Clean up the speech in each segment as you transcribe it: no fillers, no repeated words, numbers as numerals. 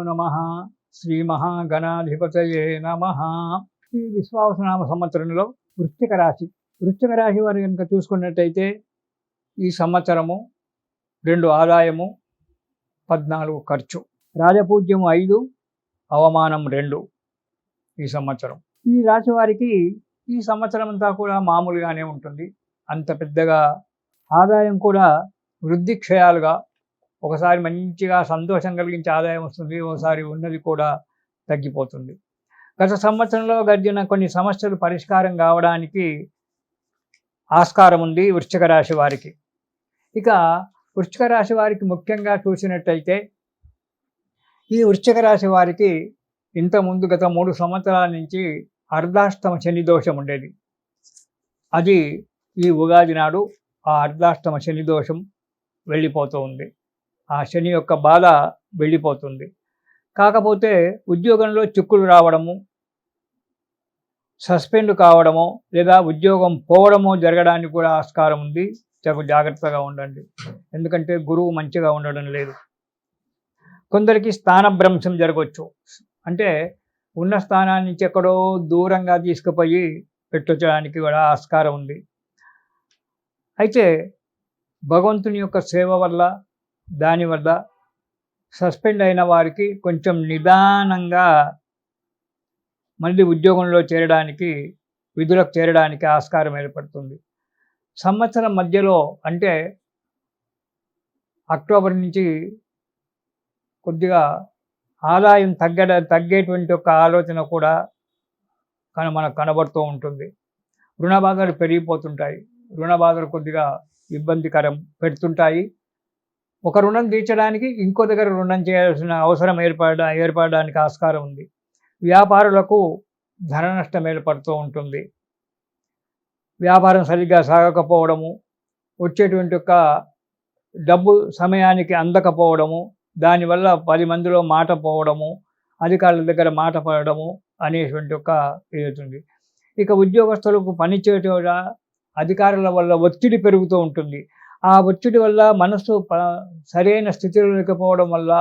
నమః. శ్రీ మహాగణాధిపతయే నమః. ఈ విశ్వావసునామ సంవత్సరంలో వృశ్చిక రాశి వారు కనుక చూసుకున్నట్టయితే ఈ సంవత్సరము 2 ఆదాయము, 14 ఖర్చు, రాజపూజ్యము 5, అవమానం 2 ఈ సంవత్సరం. ఈ రాశి వారికి ఈ సంవత్సరం అంతా కూడా మామూలుగానే ఉంటుంది. అంత పెద్దగా ఆదాయం కూడా వృద్ధి క్షయాలుగా, ఒకసారి మంచిగా సంతోషం కలిగించే ఆదాయం వస్తుంది, ఒకసారి ఉన్నది కూడా తగ్గిపోతుంది. గత సంవత్సరంలో గడిచిన కొన్ని సమస్యలు పరిష్కారం కావడానికి ఆస్కారం ఉంది వృశ్చిక రాశి వారికి. ఇక వృశ్చిక రాశి వారికి ముఖ్యంగా చూసినట్టయితే ఈ వృశ్చిక రాశి వారికి ఇంతకుముందు గత 3 సంవత్సరాల నుంచి అర్ధాష్టమ శని దోషం ఉండేది. అది ఈ ఉగాది నాడు ఆ అర్ధాష్టమ శని దోషం వెళ్ళిపోతూ ఉంది. ఆ శని యొక్క బాధ వెళ్ళిపోతుంది. కాకపోతే ఉద్యోగంలో చిక్కులు రావడము, సస్పెండ్ కావడమో లేదా ఉద్యోగం పోవడమో జరగడానికి కూడా ఆస్కారం ఉంది. చాలా జాగ్రత్తగా ఉండండి. ఎందుకంటే గురువు మంచిగా ఉండడం లేదు. కొందరికి స్థానభ్రంశం జరగవచ్చు. అంటే ఉన్న స్థానాన్ని నుంచి ఎక్కడో దూరంగా తీసుకుపోయి పెట్టడానికి కూడా ఆస్కారం ఉంది. అయితే భగవంతుని యొక్క సేవ వల్ల, దానివల్ల సస్పెండ్ అయిన వారికి కొంచెం నిదానంగా మళ్ళీ ఉద్యోగంలో చేరడానికి, విధులకు చేరడానికి ఆస్కారం ఏర్పడుతుంది. సంవత్సరం మధ్యలో అంటే అక్టోబర్ నుంచి కొద్దిగా ఆదాయం తగ్గేటువంటి ఒక ఆలోచన కూడా మనకు కనబడుతూ ఉంటుంది. రుణ బాధలు పెరిగిపోతుంటాయి. రుణ బాధలు కొద్దిగా ఇబ్బందికరం పెడుతుంటాయి. ఒక రుణం తీర్చడానికి ఇంకో దగ్గర రుణం చేయాల్సిన అవసరం ఏర్పడడానికి ఆస్కారం ఉంది. వ్యాపారులకు ధన నష్టం ఏర్పడుతూ ఉంటుంది. వ్యాపారం సరిగ్గా సాగకపోవడము, వచ్చేటువంటి ఒక డబ్బు సమయానికి అందకపోవడము, దానివల్ల 10 మందిలో మాట పోవడము, అధికారుల దగ్గర మాట పడడము అనేటువంటి ఒక ఇది. ఇక ఉద్యోగస్తులకు పనిచేయట అధికారుల వల్ల ఒత్తిడి పెరుగుతూ ఉంటుంది. ఆ ఒత్తిడి వల్ల మనసు సరైన స్థితిలో లేకపోవడం వల్ల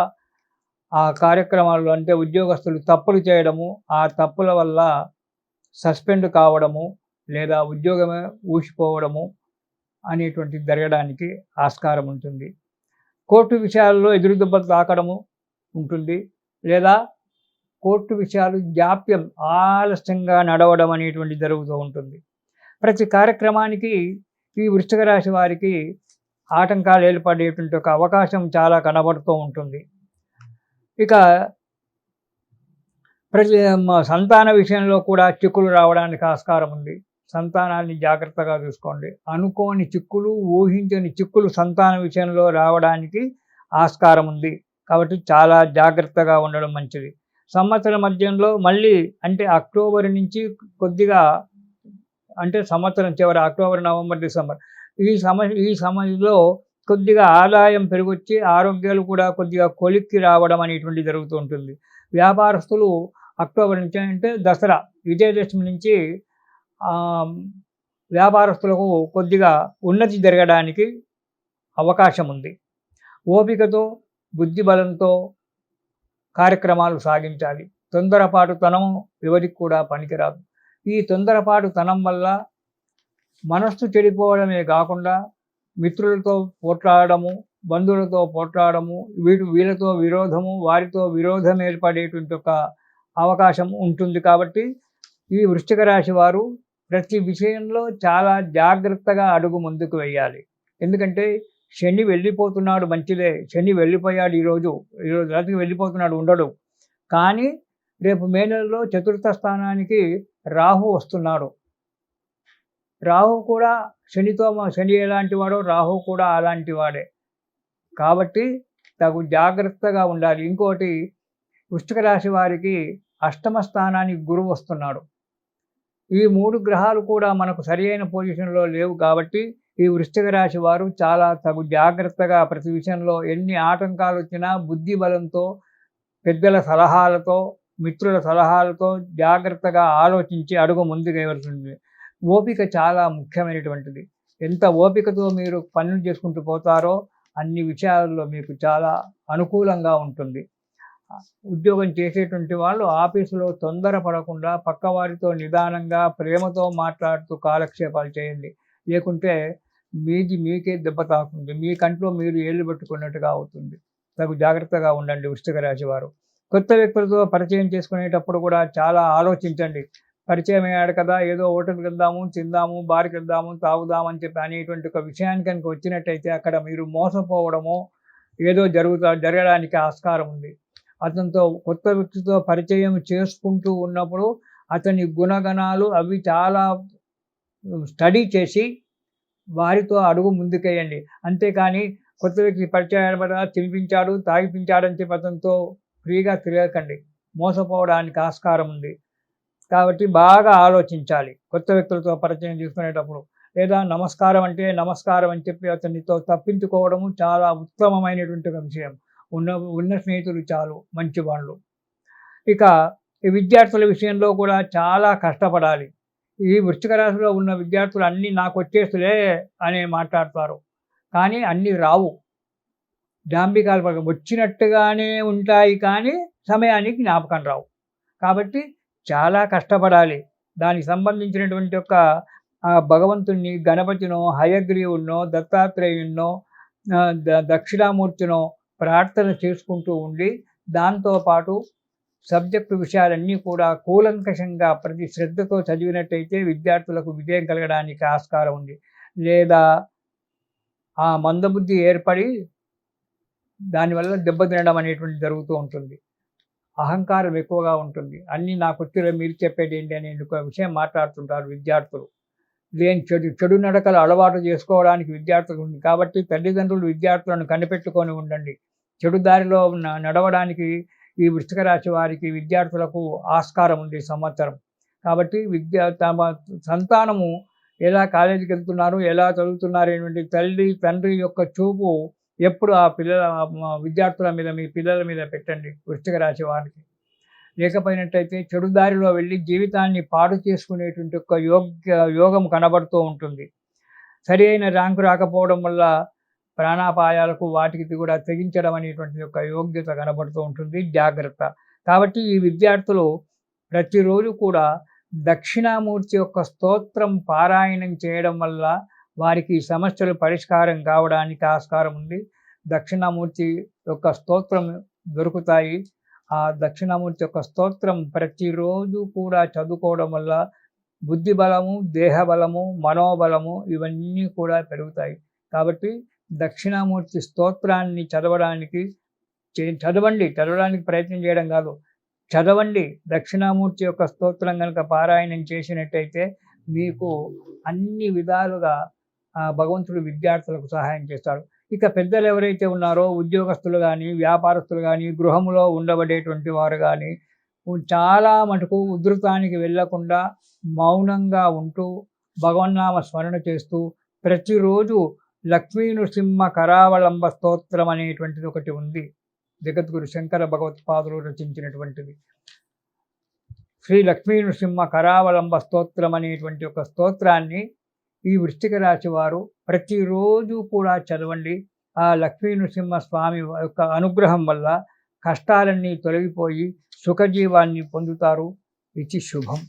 ఆ కార్యక్రమాల్లో అంటే ఉద్యోగస్తులు తప్పులు చేయడము, ఆ తప్పుల వల్ల సస్పెండ్ కావడము లేదా ఉద్యోగమే ఊసిపోవడము అనేటువంటిది జరగడానికి ఆస్కారం ఉంటుంది. కోర్టు విషయాల్లో ఎదురుదెబ్బలు తాకడము ఉంటుంది. లేదా కోర్టు విషయాలు జాప్యం, ఆలస్యంగా నడవడం అనేటువంటిది జరుగుతూ ఉంటుంది. ప్రతి కార్యక్రమానికి ఈ వృశ్చిక రాశి వారికి ఆటంకాలు ఏర్పడేటువంటి ఒక అవకాశం చాలా కనబడుతూ ఉంటుంది. ఇక సంతాన విషయంలో కూడా చిక్కులు రావడానికి ఆస్కారం ఉంది. సంతానాన్ని జాగ్రత్తగా చూసుకోండి. అనుకోని చిక్కులు, ఊహించని చిక్కులు సంతాన విషయంలో రావడానికి ఆస్కారం ఉంది. కాబట్టి చాలా జాగ్రత్తగా ఉండడం మంచిది. సంవత్సరం మధ్యంలో మళ్ళీ అంటే అక్టోబర్ నుంచి కొద్దిగా అంటే సంవత్సరం చివరి అక్టోబర్, నవంబర్, డిసెంబర్ ఈ సమయంలో కొద్దిగా ఆదాయం పెరిగొచ్చి ఆరోగ్యాలు కూడా కొద్దిగా కొలిక్కి రావడం అనేటువంటి జరుగుతూ ఉంటుంది. వ్యాపారస్తులు అక్టోబర్ నుంచి అంటే దసరా, విజయదశమి నుంచి వ్యాపారస్తులకు కొద్దిగా ఉన్నతి జరగడానికి అవకాశం ఉంది. ఓపికతో, బుద్ధి బలంతో కార్యక్రమాలు సాగించాలి. తొందరపాటుతనము ఎవరికి కూడా పనికిరాదు. ఈ తొందరపాటుతనం వల్ల మనస్సు చెడిపోవడమే కాకుండా మిత్రులతో పోట్లాడము, బంధువులతో పోట్లాడము, వీళ్ళతో విరోధము, వారితో విరోధం ఏర్పడేటువంటి ఒక అవకాశం ఉంటుంది. కాబట్టి ఈ వృశ్చిక రాశి వారు ప్రతి విషయంలో చాలా జాగ్రత్తగా అడుగు ముందుకు వేయాలి. ఎందుకంటే శని వెళ్ళిపోతున్నాడు, మంచిదే. శని వెళ్ళిపోయాడు ఈరోజు రాత్రికి వెళ్ళిపోతున్నాడు, ఉండడు. కానీ రేపు మే నెలలో చతుర్థ స్థానానికి రాహు వస్తున్నాడు. రాహు కూడా శని ఎలాంటి వాడో రాహు కూడా అలాంటి వాడే. కాబట్టి తగు జాగ్రత్తగా ఉండాలి. ఇంకోటి, వృశ్చిక రాశి వారికి అష్టమ స్థానానికి గురువు వస్తున్నాడు. ఈ 3 గ్రహాలు కూడా మనకు సరి అయిన పొజిషన్లో లేవు. కాబట్టి ఈ వృశ్చిక రాశి వారు చాలా తగు జాగ్రత్తగా ప్రతి విషయంలో ఎన్ని ఆటంకాలు వచ్చినా బుద్ధి బలంతో, పెద్దల సలహాలతో, మిత్రుల సలహాలతో జాగ్రత్తగా ఆలోచించి అడుగు ముందుకు వేయవలసింది. ఓపిక చాలా ముఖ్యమైనటువంటిది. ఎంత ఓపికతో మీరు పనులు చేసుకుంటూ పోతారో అన్ని విషయాల్లో మీకు చాలా అనుకూలంగా ఉంటుంది. ఉద్యోగం చేసేటువంటి వాళ్ళు ఆఫీసులో తొందరపడకుండా పక్కవారితో నిదానంగా ప్రేమతో మాట్లాడుతూ కాలక్షేపాలు చేయండి. లేకుంటే మీకే దెబ్బ తాకుతుంది. మీ కంట్లో మీరు ఏళ్ళు పెట్టుకున్నట్టుగా అవుతుంది. తగు జాగ్రత్తగా ఉండండి వృశ్చిక రాశి వారు. కొత్త వ్యక్తులతో పరిచయం చేసుకునేటప్పుడు కూడా చాలా ఆలోచించండి. పరిచయం అయ్యాడు కదా, ఏదో హోటల్‌కి వెళ్దాము, తిందాము, బార్‌కి వెళ్దాము, తాగుదాము అని చెప్పి అనేటువంటి ఒక విషయానికి కనుక వచ్చినట్టయితే అక్కడ మీరు మోసపోవడమో, ఏదో జరగడానికి ఆస్కారం ఉంది. అతనితో కొత్త వ్యక్తితో పరిచయం చేసుకుంటూ ఉన్నప్పుడు అతని గుణగణాలు అవి చాలా స్టడీ చేసి వారితో అడుగు ముందుకేయండి. అంతేకాని కొత్త వ్యక్తి పరిచయం అయిన తర్వాత తినిపించాడు, తాగిపించాడని చెప్పి అతనితో ఫ్రీగా తిరగకండి. మోసపోవడానికి ఆస్కారం ఉంది. కాబట్టి బాగా ఆలోచించాలి కొత్త వ్యక్తులతో పరిచయం చేసుకునేటప్పుడు. లేదా నమస్కారం అంటే నమస్కారం అని చెప్పి అతనితో తప్పించుకోవడము చాలా ఉత్తమమైనటువంటి ఒక విషయం. ఉన్న స్నేహితులు చాలు మంచివాళ్ళు. ఇక ఈ విద్యార్థుల విషయంలో కూడా చాలా కష్టపడాలి. ఈ వృశ్చిక రాశిలో ఉన్న విద్యార్థులు అన్నీ నాకొచ్చేస్తులే అని మాట్లాడతారు. కానీ అన్నీ రావు. డాంబికాలు వచ్చినట్టుగానే ఉంటాయి కానీ సమయానికి జ్ఞాపకం రావు. కాబట్టి చాలా కష్టపడాలి. దానికి సంబంధించినటువంటి ఒక భగవంతుడిని, గణపతినో, హయగ్రీవుడినో, దత్తాత్రేయుడినో, దక్షిణామూర్తినో ప్రార్థన చేసుకుంటూ ఉండి, దాంతో పాటు సబ్జెక్టు విషయాలన్నీ కూడా కూలంకషంగా ప్రతి శ్రద్ధతో చదివినట్టయితే విద్యార్థులకు విజయం కలగడానికి ఆస్కారం ఉంది. లేదా ఆ మందబుద్ధి ఏర్పడి దానివల్ల దెబ్బతినడం అనేటువంటిది జరుగుతూ ఉంటుంది. అహంకారం ఎక్కువగా ఉంటుంది. అన్నీ నాకొచ్చినవి మీరు చెప్పేది ఏంటి అనే ఒక విషయం మాట్లాడుతుంటారు విద్యార్థులు. లేని చెడు నడకలు అలవాటు చేసుకోవడానికి విద్యార్థులు ఉంది. కాబట్టి తల్లిదండ్రులు విద్యార్థులను కనిపెట్టుకొని ఉండండి. చెడు దారిలో నడవడానికి ఈ వృశ్చిక రాశి వారికి విద్యార్థులకు ఆస్కారం ఉంది సంవత్సరం. కాబట్టి తమ సంతానము ఎలా కాలేజీకి వెళ్తున్నారు, ఎలా చదువుతున్నారు అనేటువంటి తల్లి, తండ్రి యొక్క చూపు ఎప్పుడు ఆ విద్యార్థుల మీద, మీ పిల్లల మీద పెట్టండి వృశ్చిక రాశి వారికి. లేకపోయినట్టయితే చెడు దారిలో వెళ్ళి జీవితాన్ని పాడు చేసుకునేటువంటి ఒక యోగం కనబడుతూ ఉంటుంది. సరి అయిన ర్యాంకు రాకపోవడం వల్ల ప్రాణాపాయాలకు వాటికి కూడా తెగించడం అనేటువంటి ఒక యోగ్యత కనబడుతూ ఉంటుంది. జాగ్రత్త. కాబట్టి ఈ విద్యార్థులు ప్రతిరోజు కూడా దక్షిణామూర్తి యొక్క స్తోత్రం పారాయణం చేయడం వల్ల వారికి సమస్యలు పరిష్కారం కావడానికి ఆస్కారం ఉంది. దక్షిణామూర్తి యొక్క స్తోత్రం దొరుకుతాయి. ఆ దక్షిణామూర్తి యొక్క స్తోత్రం ప్రతిరోజు కూడా చదువుకోవడం వల్ల బుద్ధి బలము, దేహ బలము, మనోబలము ఇవన్నీ కూడా పెరుగుతాయి. కాబట్టి దక్షిణామూర్తి స్తోత్రాన్ని చదవడానికి ప్రయత్నం చేయడం కాదు, చదవండి. దక్షిణామూర్తి యొక్క స్తోత్రం కనుక పారాయణం చేసినట్టయితే మీకు అన్ని విధాలుగా భగవంతుడు విద్యార్థులకు సహాయం చేస్తాడు. ఇక పెద్దలు ఎవరైతే ఉన్నారో ఉద్యోగస్తులు కానీ, వ్యాపారస్తులు కానీ, గృహంలో ఉండబడేటువంటి వారు కానీ చాలా మటుకు ఉధృతానికి వెళ్ళకుండా మౌనంగా ఉంటూ భగవన్నామ స్మరణ చేస్తూ ప్రతిరోజు లక్ష్మీ నృసింహ కరావలంబ స్తోత్రం అనేటువంటిది ఒకటి ఉంది. జగద్గురు శంకర భగవత్పాదులు రచించినటువంటిది. శ్రీ లక్ష్మీ నృసింహ కరావలంబ స్తోత్రం అనేటువంటి ఒక స్తోత్రాన్ని ఈ వృశ్చిక రాశి వారు ప్రతిరోజు కూడా చదవండి. ఆ లక్ష్మీ నృసింహ స్వామి యొక్క అనుగ్రహం వల్ల కష్టాలన్నీ తొలగిపోయి సుఖజీవాన్ని పొందుతారు. ఇది శుభం.